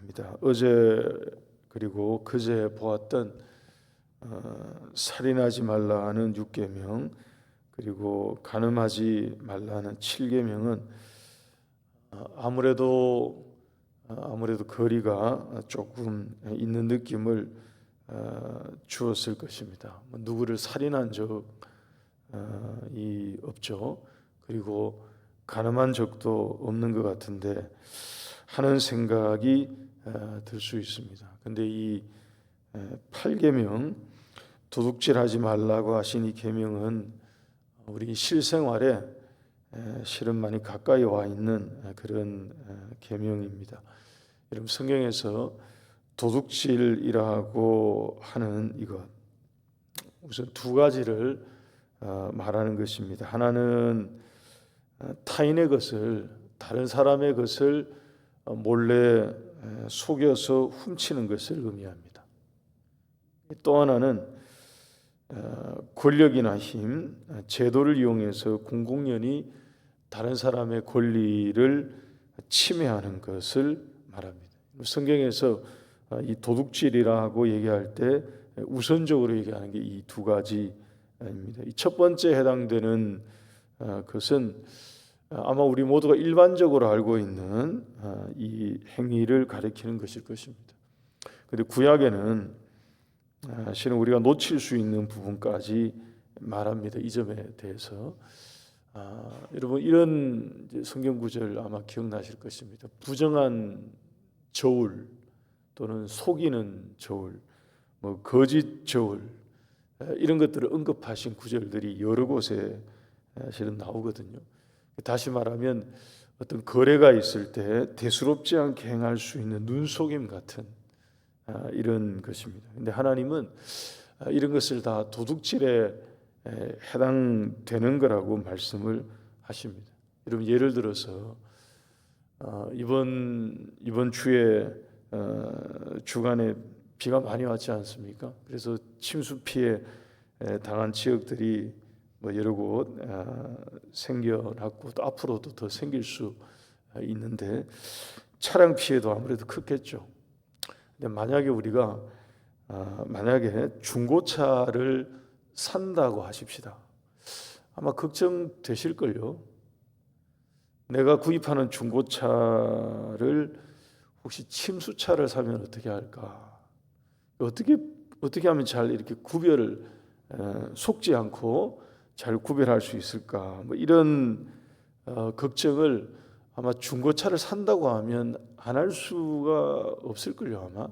입니다. 어제 그리고 그제 보았던 살인하지 말라는 6계명 그리고 간음하지 말라는 7계명은 아무래도 거리가 조금 있는 느낌을 주었을 것입니다. 누구를 살인한 적이 없죠. 그리고 간음한 적도 없는 것 같은데 하는 생각이 들 수 있습니다. 근데 이 8계명 도둑질하지 말라고 하신 이 계명은 우리 실생활에 실은 많이 가까이 와 있는 그런 계명입니다. 여러분 성경에서 도둑질이라고 하는 이것 우선 두 가지를 말하는 것입니다. 하나는 타인의 것을 다른 사람의 것을 몰래 속여서 훔치는 것을 의미합니다. 또 하나는 권력이나 힘, 제도를 이용해서 공공연히 다른 사람의 권리를 침해하는 것을 말합니다. 성경에서 이 도둑질이라고 얘기할 때 우선적으로 얘기하는 게 이 두 가지입니다. 이 첫 번째 해당되는 것은 아마 우리 모두가 일반적으로 알고 있는 이 행위를 가리키는 것일 것입니다. 그런데 구약에는 실은 우리가 놓칠 수 있는 부분까지 말합니다. 이 점에 대해서 여러분 이런 성경 구절 아마 기억나실 것입니다. 부정한 저울 또는 속이는 저울, 거짓 저울 이런 것들을 언급하신 구절들이 여러 곳에 실은 나오거든요. 다시 말하면 어떤 거래가 있을 때 대수롭지 않게 행할 수 있는 눈속임 같은 이런 것입니다. 근데 하나님은 이런 것을 다 도둑질에 해당되는 거라고 말씀을 하십니다. 여러분 예를 들어서 이번 주에 주간에 비가 많이 왔지 않습니까? 그래서 침수 피해 당한 지역들이 여러 곳 생겨났고 또 앞으로도 더 생길 수 있는데 차량 피해도 아무래도 크겠죠. 근데 만약에 우리가 중고차를 산다고 하십시다. 아마 걱정되실걸요. 내가 구입하는 중고차를 혹시 침수차를 사면 어떻게 할까? 어떻게 하면 잘 이렇게 구별을 속지 않고 잘 구별할 수 있을까? 이런 걱정을 아마 중고차를 산다고 하면 안 할 수가 없을걸요. 아마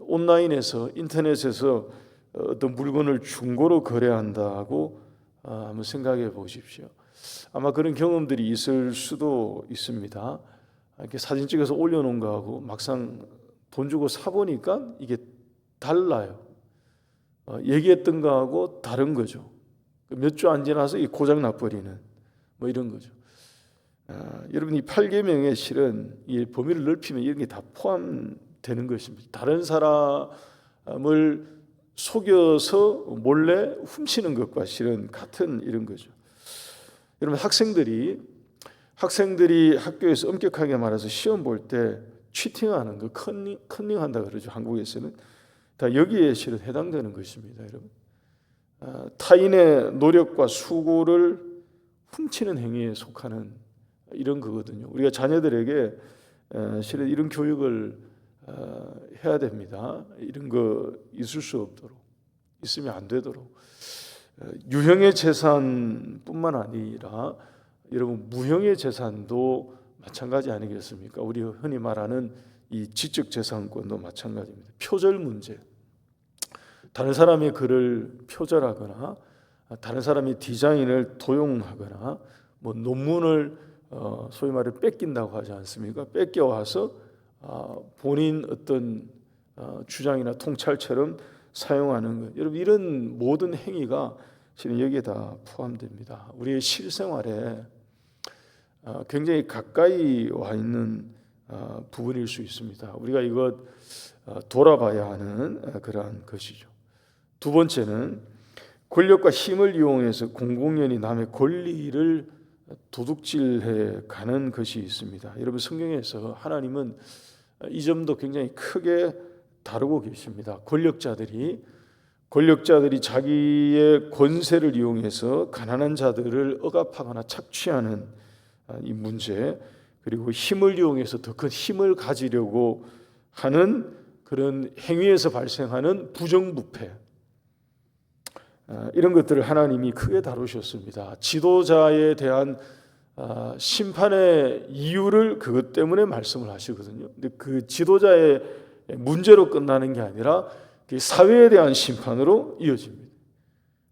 온라인에서 인터넷에서 어떤 물건을 중고로 거래한다고 한번 생각해 보십시오. 아마 그런 경험들이 있을 수도 있습니다. 이렇게 사진 찍어서 올려놓은 거하고 막상 돈 주고 사보니까 이게 달라요. 얘기했던 거하고 다른 거죠. 몇 주 안 지나서 이 고장 나버리는 이런 거죠. 여러분 이 8계명의 실은 이 범위를 넓히면 이런 게 다 포함되는 것입니다. 다른 사람을 속여서 몰래 훔치는 것과 실은 같은 이런 거죠. 여러분 학생들이 학교에서 엄격하게 말해서 시험 볼 때 치팅하는 거, 컨닝한다 그러죠. 한국에서는 다 여기에 실은 해당되는 것입니다. 여러분 타인의 노력과 수고를 훔치는 행위에 속하는 이런 거거든요. 우리가 자녀들에게 실은 이런 교육을 해야 됩니다. 이런 거 있을 수 없도록, 있으면 안 되도록. 유형의 재산뿐만 아니라 여러분 무형의 재산도 마찬가지 아니겠습니까? 우리 흔히 말하는 이 지적 재산권도 마찬가지입니다. 표절 문제. 다른 사람의 글을 표절하거나 다른 사람의 디자인을 도용하거나 논문을 소위 말해 뺏긴다고 하지 않습니까? 뺏겨와서 본인 어떤 주장이나 통찰처럼 사용하는 것. 여러분 이런 모든 행위가 실은 여기에 다 포함됩니다. 우리의 실생활에 굉장히 가까이 와 있는 부분일 수 있습니다. 우리가 이것 돌아봐야 하는 그러한 것이죠. 두 번째는 권력과 힘을 이용해서 공공연히 남의 권리를 도둑질해 가는 것이 있습니다. 여러분 성경에서 하나님은 이 점도 굉장히 크게 다루고 계십니다. 권력자들이 자기의 권세를 이용해서 가난한 자들을 억압하거나 착취하는 이 문제, 그리고 힘을 이용해서 더 큰 힘을 가지려고 하는 그런 행위에서 발생하는 부정부패, 이런 것들을 하나님이 크게 다루셨습니다. 지도자에 대한 심판의 이유를 그것 때문에 말씀을 하시거든요. 근데 그 지도자의 문제로 끝나는 게 아니라 그 사회에 대한 심판으로 이어집니다.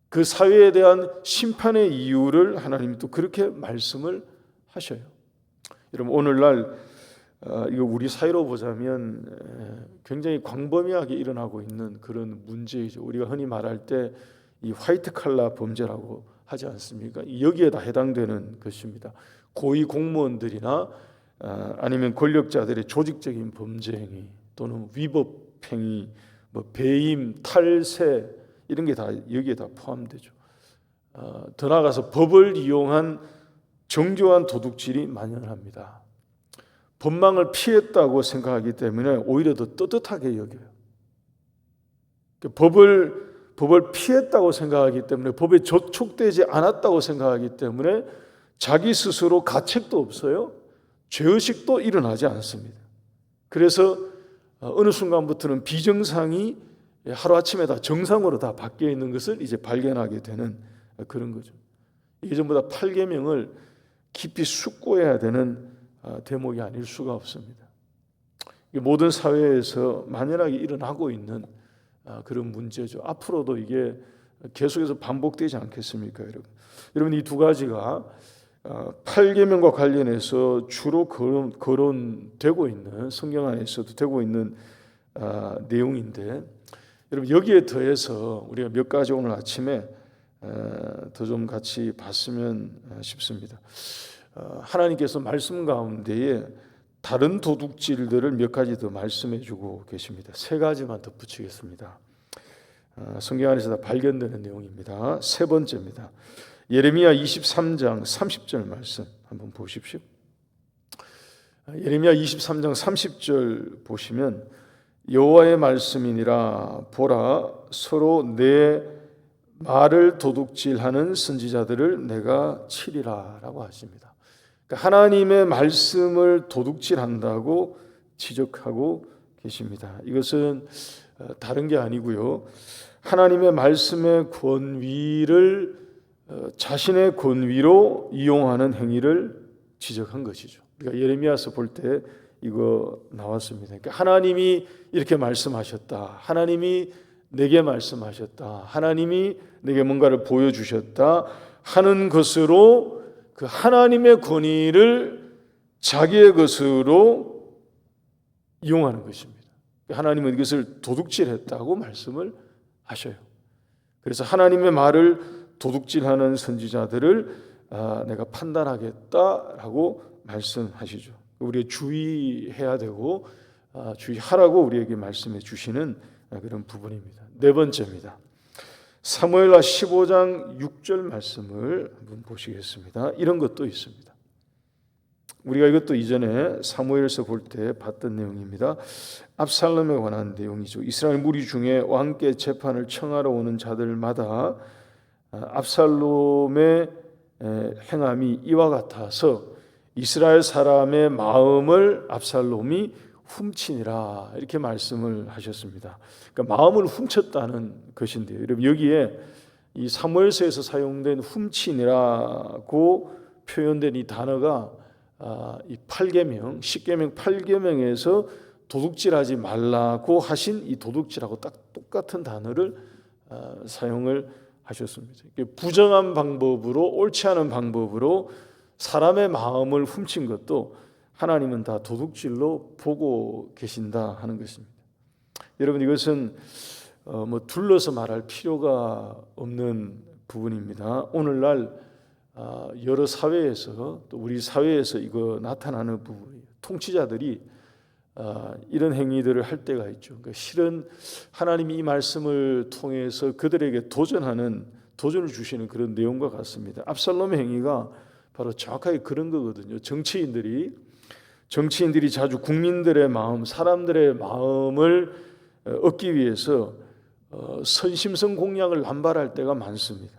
그 사회에 대한 심판의 이유를 하나님이 또 그렇게 말씀을 하셔요. 여러분, 오늘날 이거 우리 사회로 보자면 굉장히 광범위하게 일어나고 있는 그런 문제이죠. 우리가 흔히 말할 때 이 화이트 칼라 범죄라고 하지 않습니까? 여기에 다 해당되는 것입니다. 고위 공무원들이나 아니면 권력자들의 조직적인 범죄 행위 또는 위법 행위, 배임, 탈세, 이런 게 다 여기에 다 포함되죠. 더 나아가서 법을 이용한 정교한 도둑질이 만연합니다. 법망을 피했다고 생각하기 때문에 오히려 더 떳떳하게 여겨요. 법을 피했다고 생각하기 때문에, 법에 저촉되지 않았다고 생각하기 때문에 자기 스스로 가책도 없어요. 죄의식도 일어나지 않습니다. 그래서 어느 순간부터는 비정상이 하루아침에 다 정상으로 다 바뀌어 있는 것을 이제 발견하게 되는 그런 거죠. 이게 전부 다 8계명을 깊이 숙고해야 되는 대목이 아닐 수가 없습니다. 모든 사회에서 만연하게 일어나고 있는 그런 문제죠. 앞으로도 이게 계속해서 반복되지 않겠습니까, 여러분? 여러분, 이 두 가지가 8계명과 관련해서 주로 거론되고 있는, 성경 안에서도 되고 있는 내용인데, 여러분, 여기에 더해서 우리가 몇 가지 오늘 아침에 더 좀 같이 봤으면 싶습니다. 하나님께서 말씀 가운데에 다른 도둑질들을 몇 가지 더 말씀해 주고 계십니다. 세 가지만 덧붙이겠습니다. 성경 안에서 다 발견되는 내용입니다. 세 번째입니다. 예레미야 23장 30절 말씀 한번 보십시오. 예레미야 23장 30절 보시면, 여호와의 말씀이니라, 보라, 서로 내 말을 도둑질하는 선지자들을 내가 치리라 라고 하십니다. 그러니까 하나님의 말씀을 도둑질한다고 지적하고 계십니다. 이것은 다른 게 아니고요, 하나님의 말씀의 권위를 자신의 권위로 이용하는 행위를 지적한 것이죠. 우리가 예레미야서 볼 때 이거 나왔습니다. 그러니까 하나님이 이렇게 말씀하셨다, 하나님이 내게 말씀하셨다, 하나님이 내게 뭔가를 보여주셨다 하는 것으로 그 하나님의 권위를 자기의 것으로 이용하는 것입니다. 하나님은 이것을 도둑질했다고 말씀을 하셔요. 그래서 하나님의 말을 도둑질하는 선지자들을 내가 판단하겠다라고 말씀하시죠. 우리가 주의해야 되고 주의하라고 우리에게 말씀해 주시는 그런 부분입니다. 네 번째입니다. 사무엘하 15장 6절 말씀을 한번 보시겠습니다. 이런 것도 있습니다. 우리가 이것도 이전에 사무엘서 볼 때 봤던 내용입니다. 압살롬에 관한 내용이죠. 이스라엘 무리 중에 왕께 재판을 청하러 오는 자들마다 압살롬의 행함이 이와 같아서 이스라엘 사람의 마음을 압살롬이 훔치니라, 이렇게 말씀을 하셨습니다. 그러니까 마음을 훔쳤다는 것인데요. 여러분, 여기에 이 사무엘서에서 사용된 훔치니라고 표현된 이 단어가 이 8계명, 10계명 8계명에서 도둑질하지 말라고 하신 이 도둑질하고 딱 똑같은 단어를 사용을 하셨습니다. 부정한 방법으로, 옳지 않은 방법으로 사람의 마음을 훔친 것도 하나님은 다 도둑질로 보고 계신다 하는 것입니다. 여러분, 이것은 둘러서 말할 필요가 없는 부분입니다. 오늘날 여러 사회에서, 또 우리 사회에서 이거 나타나는 부분이에요. 통치자들이 이런 행위들을 할 때가 있죠. 그러니까 실은 하나님이 이 말씀을 통해서 그들에게 도전을 주시는 그런 내용과 같습니다. 압살롬의 행위가 바로 정확하게 그런 거거든요. 정치인들이 정치인들이 자주 국민들의 마음, 사람들의 마음을 얻기 위해서 선심성 공약을 남발할 때가 많습니다.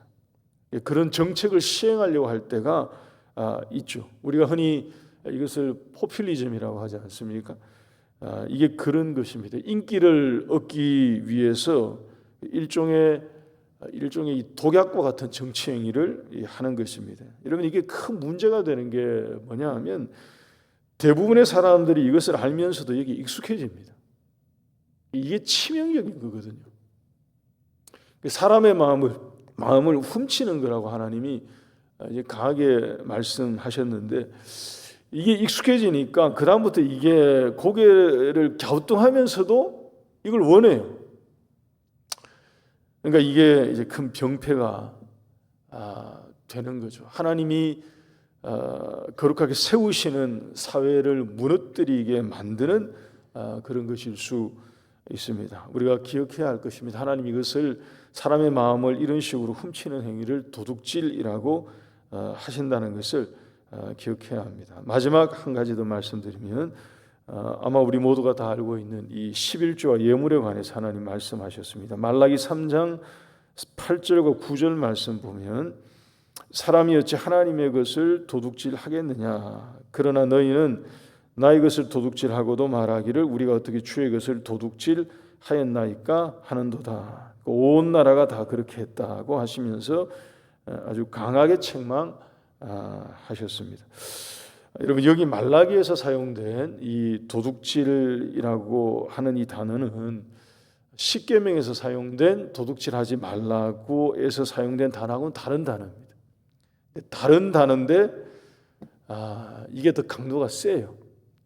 그런 정책을 시행하려고 할 때가 있죠. 우리가 흔히 이것을 포퓰리즘이라고 하지 않습니까? 이게 그런 것입니다. 인기를 얻기 위해서 일종의 이 독약과 같은 정치 행위를 하는 것입니다. 여러분, 이게 큰 문제가 되는 게 뭐냐 하면 대부분의 사람들이 이것을 알면서도 여기 익숙해집니다. 이게 치명적인 거거든요. 사람의 마음을 훔치는 거라고 하나님이 이제 강하게 말씀하셨는데, 이게 익숙해지니까 그 다음부터 이게 고개를 갸우뚱하면서도 이걸 원해요. 그러니까 이게 이제 큰 병폐가 되는 거죠. 하나님이 거룩하게 세우시는 사회를 무너뜨리게 만드는 그런 것일 수 있습니다. 우리가 기억해야 할 것입니다. 하나님 이것을, 사람의 마음을 이런 식으로 훔치는 행위를 도둑질이라고 하신다는 것을 기억해야 합니다. 마지막 한 가지 더 말씀드리면, 아마 우리 모두가 다 알고 있는 이 11조와 예물에 관해서 하나님 말씀하셨습니다. 말라기 3장 8절과 9절 말씀 보면, 사람이 어찌 하나님의 것을 도둑질하겠느냐, 그러나 너희는 나의 것을 도둑질하고도 말하기를 우리가 어떻게 주의 것을 도둑질하였나이까 하는도다. 온 나라가 다 그렇게 했다고 하시면서 아주 강하게 책망하셨습니다. 여러분, 여기 말라기에서 사용된 이 도둑질이라고 하는 이 단어는 십계명에서 사용된 도둑질하지 말라고에서 사용된 단어하고는 다른 단어입니다. 다른 단어인데 이게 더 강도가 세요.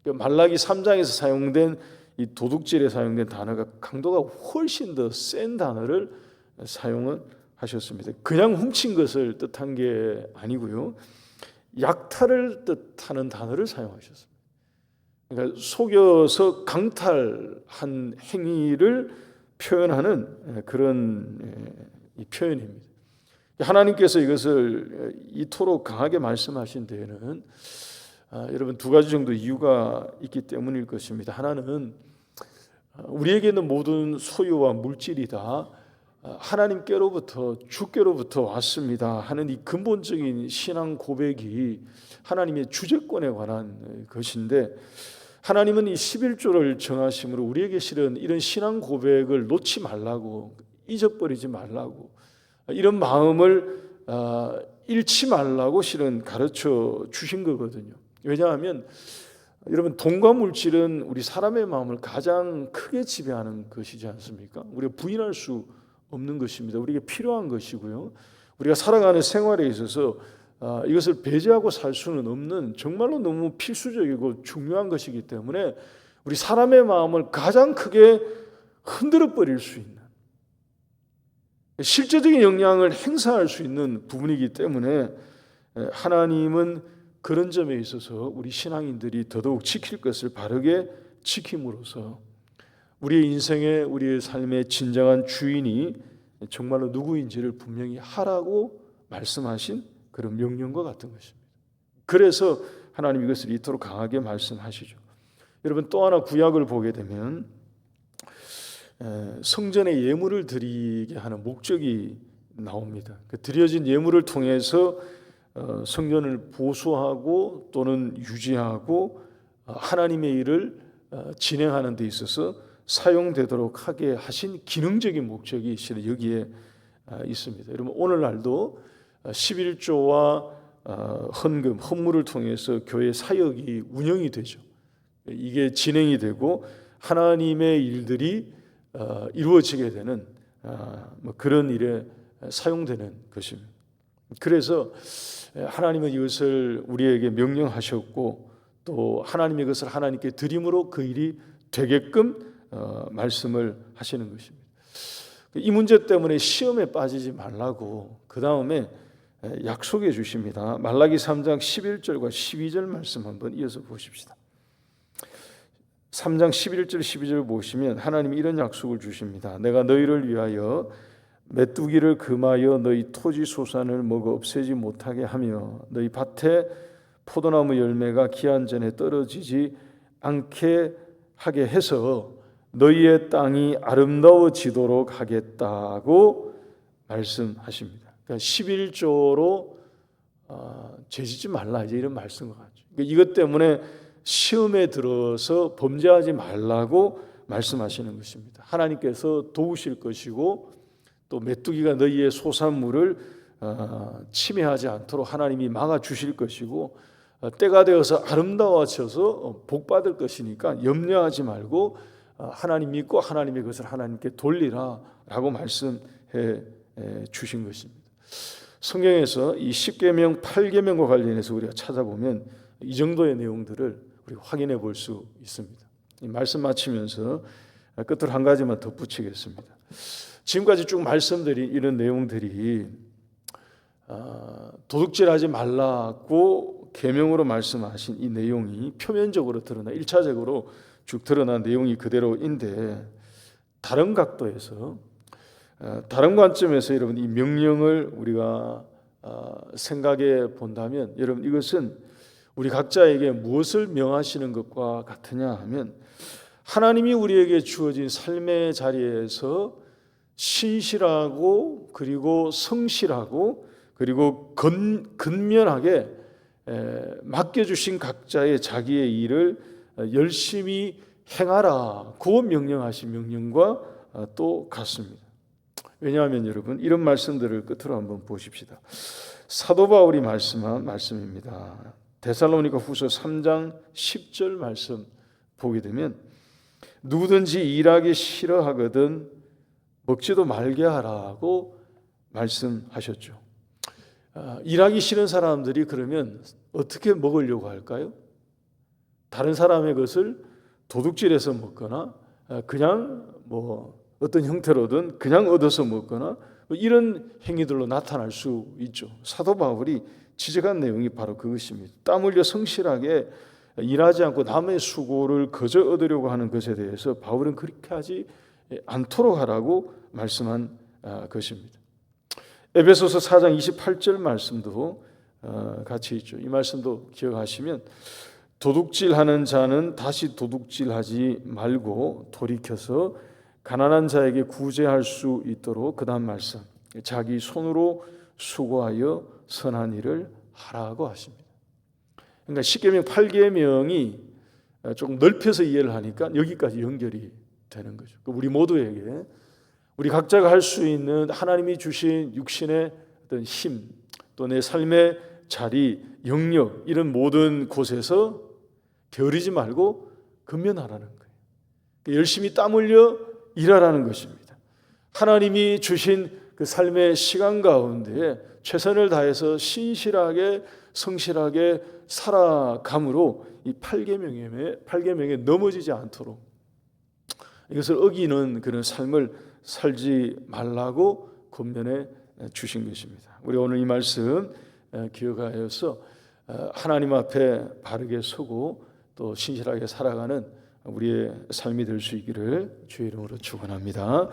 말라기 3장에서 사용된 이 도둑질에 사용된 단어가 강도가 훨씬 더 센 단어를 사용을 하셨습니다. 그냥 훔친 것을 뜻한 게 아니고요, 약탈을 뜻하는 단어를 사용하셨습니다. 그러니까 속여서 강탈한 행위를 표현하는 그런 이 표현입니다. 하나님께서 이것을 이토록 강하게 말씀하신 데에는 여러분 두 가지 정도 이유가 있기 때문일 것입니다. 하나는 우리에게는 모든 소유와 물질이 다 하나님께로부터, 주께로부터 왔습니다 하는 이 근본적인 신앙 고백이 하나님의 주재권에 관한 것인데, 하나님은 이 11조를 정하심으로 우리에게 실은 이런 신앙 고백을 놓지 말라고, 잊어버리지 말라고, 이런 마음을 잃지 말라고 실은 가르쳐 주신 거거든요. 왜냐하면 여러분, 돈과 물질은 우리 사람의 마음을 가장 크게 지배하는 것이지 않습니까? 우리가 부인할 수 없는 것입니다. 우리에게 필요한 것이고요, 우리가 살아가는 생활에 있어서 이것을 배제하고 살 수는 없는 정말로 너무 필수적이고 중요한 것이기 때문에 우리 사람의 마음을 가장 크게 흔들어 버릴 수 있는, 실제적인 영향을 행사할 수 있는 부분이기 때문에 하나님은 그런 점에 있어서 우리 신앙인들이 더더욱 지킬 것을 바르게 지킴으로써 우리의 인생에, 우리의 삶의 진정한 주인이 정말로 누구인지를 분명히 하라고 말씀하신 그런 명령과 같은 것입니다. 그래서 하나님 이것을 이토록 강하게 말씀하시죠. 여러분, 또 하나 구약을 보게 되면 성전에 예물을 드리게 하는 목적이 나옵니다. 그 드려진 예물을 통해서 성전을 보수하고 또는 유지하고 하나님의 일을 진행하는 데 있어서 사용되도록 하게 하신 기능적인 목적이 실은 여기에 있습니다. 여러분, 오늘날도 11조와 헌금, 헌물을 통해서 교회 사역이 운영이 되죠. 이게 진행이 되고 하나님의 일들이 이루어지게 되는 그런 일에 사용되는 것입니다. 그래서 하나님은 이것을 우리에게 명령하셨고, 또 하나님의 것을 하나님께 드림으로 그 일이 되게끔 말씀을 하시는 것입니다. 이 문제 때문에 시험에 빠지지 말라고 그 다음에 약속해 주십니다. 말라기 3장 11절과 12절 말씀 한번 이어서 보십시다. 3장 11절 12절 보시면 하나님이 이런 약속을 주십니다. 내가 너희를 위하여 메뚜기를 금하여 너희 토지 소산을 먹어 없애지 못하게 하며 너희 밭에 포도나무 열매가 기한 전에 떨어지지 않게 하게 해서 너희의 땅이 아름다워지도록 하겠다고 말씀하십니다. 그러니까 11조로 죄짓지 말라 이제 이런 말씀인 것 같죠. 그러니까 이것 때문에 시험에 들어서 범죄하지 말라고 말씀하시는 것입니다. 하나님께서 도우실 것이고 또 메뚜기가 너희의 소산물을 침해하지 않도록 하나님이 막아주실 것이고 때가 되어서 아름다워져서 복받을 것이니까 염려하지 말고 하나님 믿고 하나님의 것을 하나님께 돌리라 라고 말씀해 주신 것입니다. 성경에서 이 10계명 8계명과 관련해서 우리가 찾아보면 이 정도의 내용들을 우리가 확인해 볼 수 있습니다. 이 말씀 마치면서 끝으로 한 가지만 덧붙이겠습니다. 지금까지 쭉 말씀드린 이런 내용들이 도둑질하지 말라고 계명으로 말씀하신 이 내용이 표면적으로 드러나 1차적으로 쭉 드러난 내용이 그대로인데 다른 각도에서 다른 관점에서 여러분 이 명령을 우리가 생각해 본다면 여러분 이것은 우리 각자에게 무엇을 명하시는 것과 같으냐 하면 하나님이 우리에게 주어진 삶의 자리에서 신실하고 그리고 성실하고 그리고 근면하게 맡겨주신 각자의 자기의 일을 열심히 행하라 그 명령하신 명령과 또 같습니다. 왜냐하면 여러분 이런 말씀들을 끝으로 한번 보십시다. 사도 바울이 말씀한 말씀입니다. 데살로니가 후서 3장 10절 말씀 보게 되면 누구든지 일하기 싫어하거든 먹지도 말게 하라고 말씀하셨죠. 일하기 싫은 사람들이 그러면 어떻게 먹으려고 할까요? 다른 사람의 것을 도둑질해서 먹거나 그냥 어떤 형태로든 그냥 얻어서 먹거나 이런 행위들로 나타날 수 있죠. 사도 바울이 지적한 내용이 바로 그것입니다. 땀 흘려 성실하게 일하지 않고 남의 수고를 거저 얻으려고 하는 것에 대해서 바울은 그렇게 하지 않도록 하라고 말씀한 것입니다. 에베소서 4장 28절 말씀도 같이 있죠. 이 말씀도 기억하시면 도둑질하는 자는 다시 도둑질하지 말고 돌이켜서 가난한 자에게 구제할 수 있도록 그 다음 말씀 자기 손으로 수고하여 선한 일을 하라고 하십니다. 그러니까 10계명 8계명이 조금 넓혀서 이해를 하니까 여기까지 연결이 되는 거죠. 우리 모두에게 우리 각자가 할 수 있는 하나님이 주신 육신의 어떤 힘, 또 내 삶의 자리, 영역 이런 모든 곳에서 게으르지 말고 근면하라는 거예요. 열심히 땀 흘려 일하라는 것입니다. 하나님이 주신 그 삶의 시간 가운데 최선을 다해서 신실하게 성실하게 살아감으로 이 8계명에 넘어지지 않도록 이것을 어기는 그런 삶을 살지 말라고 권면해 주신 것입니다. 우리 오늘 이 말씀 기억하여서 하나님 앞에 바르게 서고 또 신실하게 살아가는 우리의 삶이 될 수 있기를 주의 이름으로 축원합니다.